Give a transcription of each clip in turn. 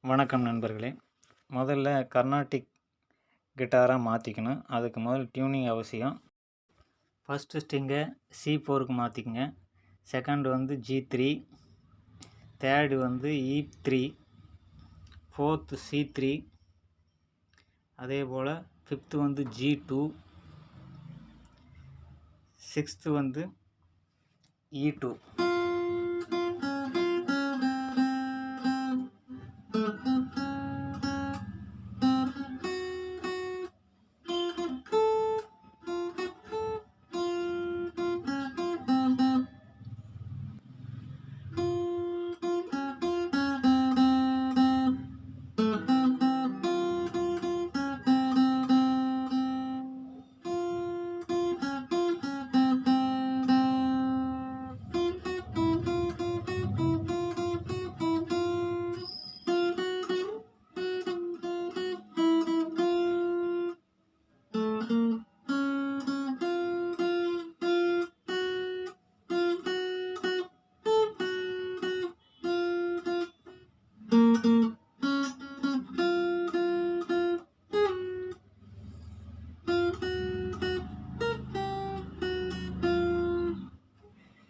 வணக்கம் நண்பர்களே. முதல்ல கர்நாடிக் கிட்டாராக மாற்றிக்கணும். அதுக்கு முதல் டியூனிங் அவசியம். ஃபஸ்ட்டு ஸ்ட்ரிங்கை C4க்கு மாற்றிக்கங்க. செகண்டு வந்து G3, தேர்டு வந்து E3, ஃபோர்த்து C3, அதே போல் ஃபிஃப்த்து வந்து G2, சிக்ஸ்த்து வந்து E2.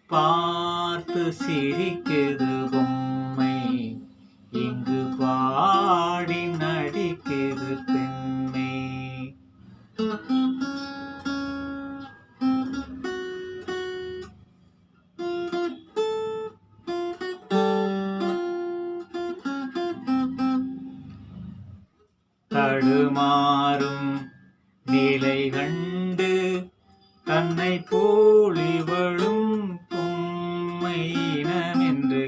பார்த்து சிரிக்குது பொம்மை, இங்கு பாடி நடிக்குது பெண்மை. தடுமாறும் நிலை கண்டு தன்னை போலிவளும் என்று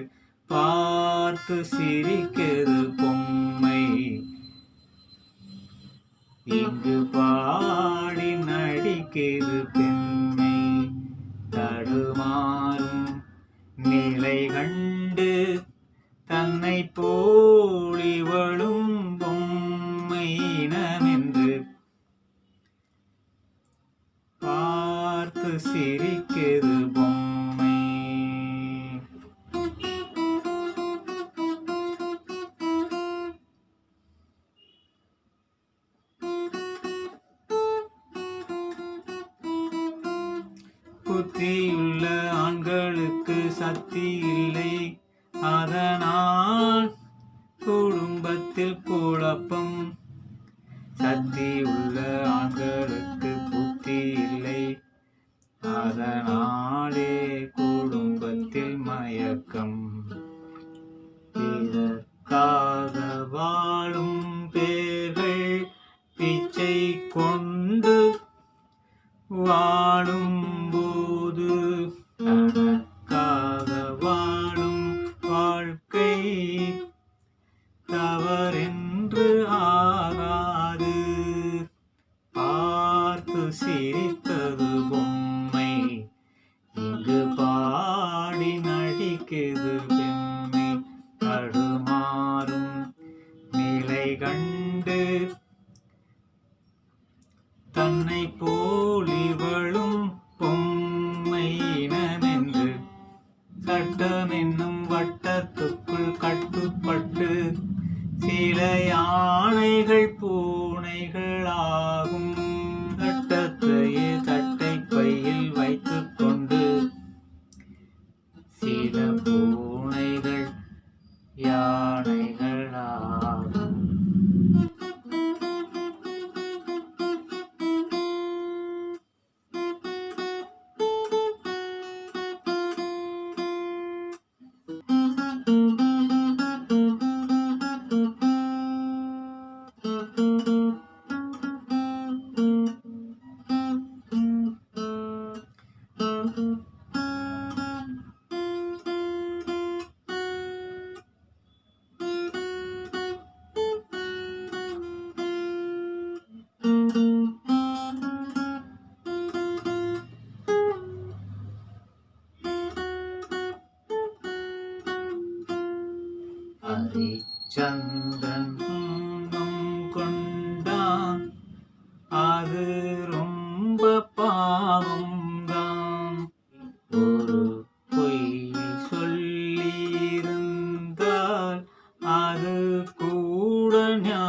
பார்த்து சிரிக்குது பொம்மை, இங்கு பாடி நடிக்குது பெண்மை. தடுமாறும் நிலை கண்டு தன்னை போலிவளும் பொம்மை இனமென்று பார்த்து சிரிக்குது பொம்மை. புத்தியுள்ள ஆண்களுக்கு சக்தி இல்லை, அதனால் குடும்பத்தில் குழப்பம். சக்தி உள்ள ஆண்களுக்கு புத்தி இல்லை, அதனாலே குடும்பத்தில் மயக்கம். இதற்காக வாழும் பேர்கள் பிச்சை கொண்டு வாழும் போது தனக்காக வாழும் வாழ்க்கை தவறென்று ஆகாது. பார்த்து சிரித்தது பொம்மை, இங்கு பாடி நடிக்குது பெண்மை. தடுமாறும் நிலை கண்டு தன்னை போலிவளும் பொம்மை இனமென்று சட்டம் என்னும் வட்டத்துக்குள் கட்டுப்பட்டு சில யானைகள் பூனைகளாகும். சட்டத்தையே சட்டை பையில் வைத்துக் கொண்டு சில பூனைகள் யானைகளாகும். ஹரிச்சந்திரன் கொண்டான், அது ரொம்ப பாவம்தான். ஒரு பொய் சொல்லியிருந்தால் அது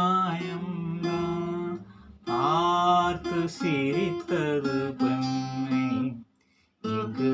மாயம்தான். பார்த்து சிரித்தது பெண்ணை, இங்கு